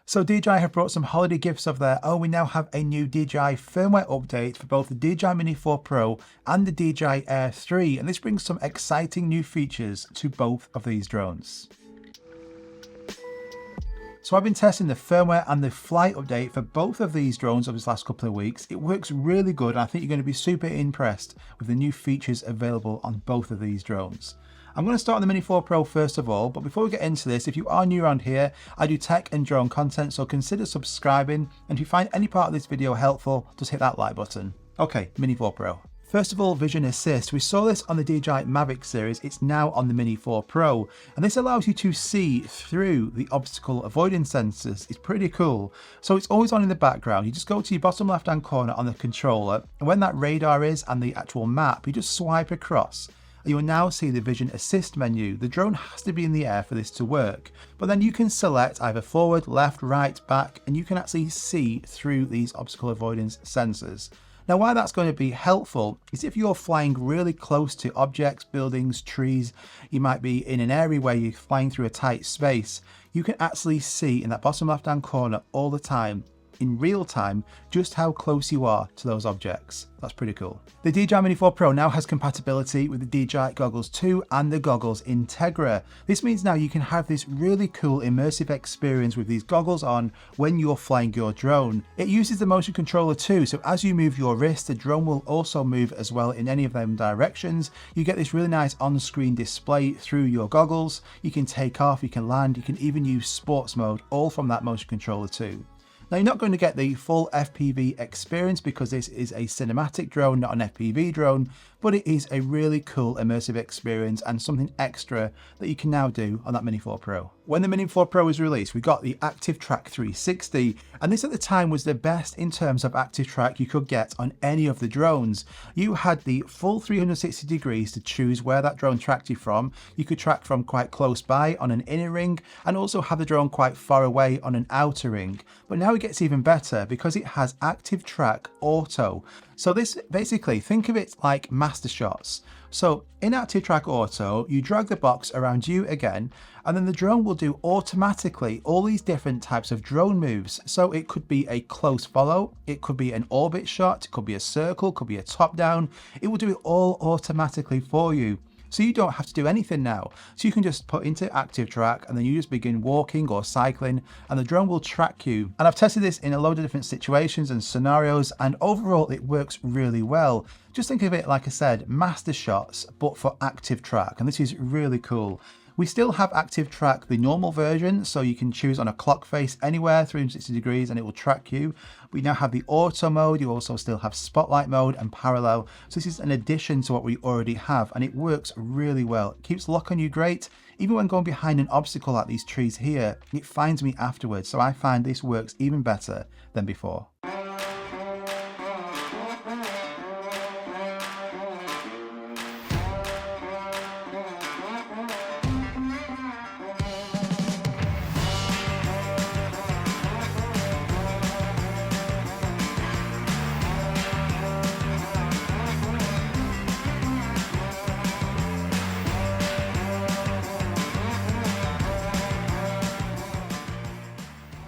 So DJI have brought some holiday gifts of their own. We now have a new DJI firmware update for both the DJI Mini 4 Pro and the DJI Air 3, and this brings some exciting new features to both of these drones. So I've been testing the firmware and the flight update for both of these drones over this last couple of weeks. It works really good, and I think you're going to be super impressed with the new features available on both of these drones. I'm going to start on the Mini 4 Pro first of all, but before we get into this, if you are new around here, I do tech and drone content, so consider subscribing, and if you find any part of this video helpful, just hit that like button. Okay, Mini 4 Pro. First of all, vision assist. We saw this on the DJI Mavic series, it's now on the Mini 4 Pro, and this allows you to see through the obstacle avoidance sensors. It's pretty cool. So it's always on in the background. You just go to your bottom left hand corner on the controller, and when that radar is and the actual map, you just swipe across. You will now see the vision assist menu. The drone has to be in the air for this to work, but then you can select either forward, left, right, back, and you can actually see through these obstacle avoidance sensors. Now, why that's going to be helpful is if you're flying really close to objects, buildings, trees, you might be in an area where you're flying through a tight space, you can actually see in that bottom left hand corner all the time, in real time, just how close you are to those objects. That's pretty cool. The DJI Mini 4 Pro now has compatibility with the DJI Goggles 2 and the Goggles Integra. This means now you can have this really cool immersive experience with these goggles on when you're flying your drone. It uses the motion controller too, so as you move your wrist, the drone will also move as well in any of them directions. You get this really nice on-screen display through your goggles. You can take off, you can land, you can even use sports mode, all from that motion controller too. Now, you're not going to get the full FPV experience because this is a cinematic drone, not an FPV drone, but it is a really cool immersive experience and something extra that you can now do on that Mini 4 Pro. When the Mini 4 Pro was released, we got the Active Track 360, and this at the time was the best in terms of active track you could get on any of the drones. You had the full 360 degrees to choose where that drone tracked you from. You could track from quite close by on an inner ring and also have the drone quite far away on an outer ring. But now it gets even better because it has Active Track Auto. So this basically, think of it like master shots. So in Active Track Auto, you drag the box around you again, and then the drone will do automatically all these different types of drone moves. So it could be a close follow, it could be an orbit shot, it could be a circle, it could be a top down. It will do it all automatically for you. So you don't have to do anything now. So you can just put into Active Track and then you just begin walking or cycling and the drone will track you. And I've tested this in a load of different situations and scenarios, and overall it works really well. Just think of it, like I said, master shots, but for Active Track, and this is really cool. We still have Active Track, the normal version, so you can choose on a clock face anywhere 360 degrees and it will track you. We now have the auto mode, you also still have spotlight mode and parallel. So this is an addition to what we already have, and it works really well. It keeps lock on you great. Even when going behind an obstacle like these trees here, it finds me afterwards. So I find this works even better than before.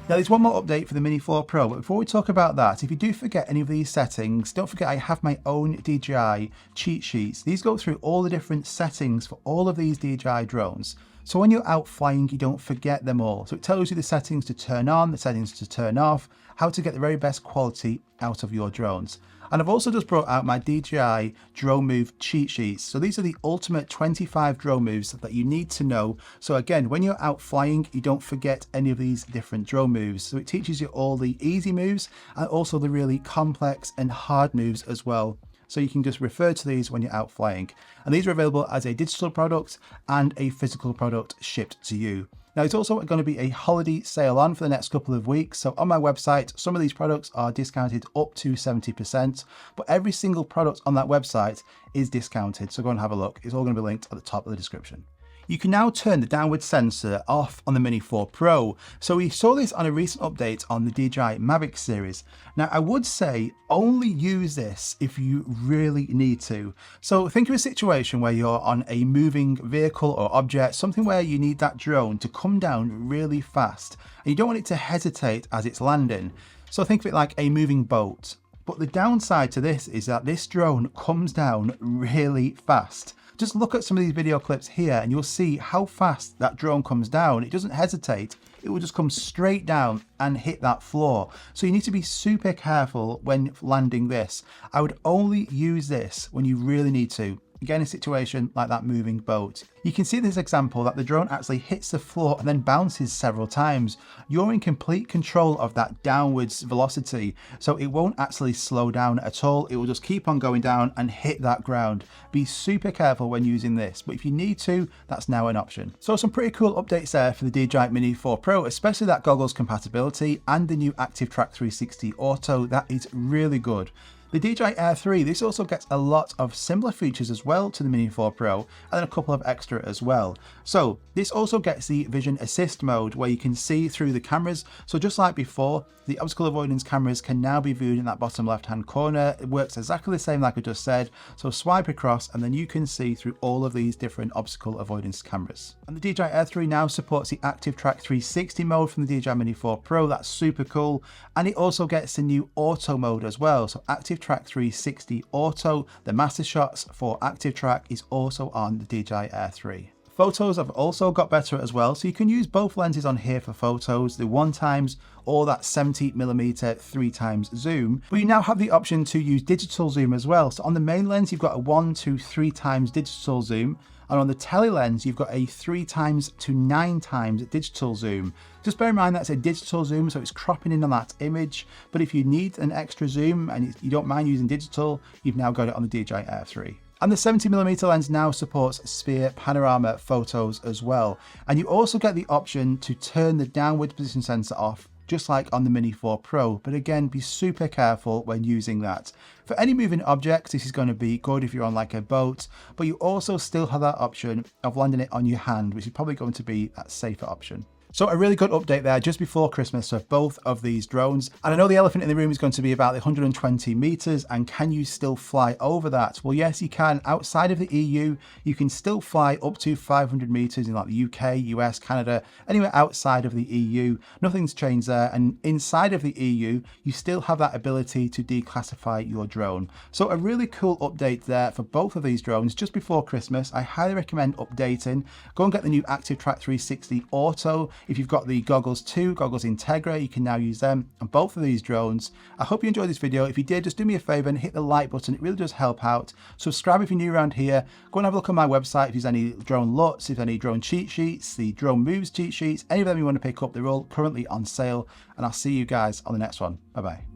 Now there's one more update for the Mini 4 Pro, but before we talk about that, if you do forget any of these settings, don't forget I have my own DJI cheat sheets. These go through all the different settings for all of these DJI drones. So when you're out flying, you don't forget them all. So it tells you the settings to turn on, the settings to turn off, how to get the very best quality out of your drones. And I've also just brought out my DJI drone move cheat sheets. So these are the ultimate 25 drone moves that you need to know. So again, when you're out flying, you don't forget any of these different drone moves. So it teaches you all the easy moves and also the really complex and hard moves as well. So you can just refer to these when you're out flying. And these are available as a digital product and a physical product shipped to you. Now, it's also going to be a holiday sale on for the next couple of weeks. So on my website, some of these products are discounted up to 70%, but every single product on that website is discounted. So go and have a look. It's all going to be linked at the top of the description. you can now turn the downward sensor off on the Mini 4 Pro. So we saw this on a recent update on the DJI Mavic series. Now I would say only use this if you really need to. So think of a situation where you're on a moving vehicle or object, something where you need that drone to come down really fast and you don't want it to hesitate as it's landing. So think of it like a moving boat. But the downside to this is that this drone comes down really fast. Just look at some of these video clips here and you'll see how fast that drone comes down. It doesn't hesitate. It will just come straight down and hit that floor. So you need to be super careful when landing this. I would only use this when you really need to. Again, a situation like that moving boat. You can see this example that the drone actually hits the floor and then bounces several times. You're in complete control of that downwards velocity, so it won't actually slow down at all. It will just keep on going down and hit that ground. Be super careful when using this, but if you need to, that's now an option. So some pretty cool updates there for the DJI Mini 4 Pro, especially that goggles compatibility and the new Active Track 360 Auto. That is really good. The DJI Air 3, this also gets a lot of similar features as well to the Mini 4 Pro, and then a couple of extra as well. So this also gets the vision assist mode where you can see through the cameras. So just like before, the obstacle avoidance cameras can now be viewed in that bottom left hand corner. It works exactly the same like I just said. So swipe across and then you can see through all of these different obstacle avoidance cameras. And the DJI Air 3 now supports the Active Track 360 mode from the DJI Mini 4 Pro. That's super cool. And it also gets the new auto mode as well. So Active Track 360 Auto, the master shots for Active Track is also on the DJI Air 3. Photos have also got better as well, so you can use both lenses on here for photos, the 1x or that 70mm 3x zoom, but you now have the option to use digital zoom as well. So on the main lens, you've got a 1 to 3x digital zoom, and on the tele lens, you've got a 3x to 9x digital zoom. Just bear in mind that's a digital zoom, so it's cropping in on that image, but if you need an extra zoom and you don't mind using digital, you've now got it on the DJI Air 3. And the 70mm lens now supports sphere panorama photos as well. And you also get the option to turn the downward position sensor off, just like on the Mini 4 Pro. But again, be super careful when using that. For any moving objects, this is going to be good if you're on like a boat, but you also still have that option of landing it on your hand, which is probably going to be that safer option. So a really good update there just before Christmas for both of these drones. And I know the elephant in the room is going to be about the 120 meters, and can you still fly over that? Well, yes, you can. Outside of the EU, you can still fly up to 500 meters in like the UK, US, Canada, anywhere outside of the EU. Nothing's changed there. And inside of the EU, you still have that ability to declassify your drone. So a really cool update there for both of these drones just before Christmas. I highly recommend updating. Go and get the new Active Track 360 Auto. If you've got the Goggles 2, Goggles Integra, you can now use them on both of these drones. I hope you enjoyed this video. If you did, just do me a favor and hit the like button. It really does help out. Subscribe if you're new around here. Go and have a look on my website if there's any drone LUTs, if there's any drone cheat sheets, the drone moves cheat sheets, any of them you want to pick up, they're all currently on sale. And I'll see you guys on the next one. Bye-bye.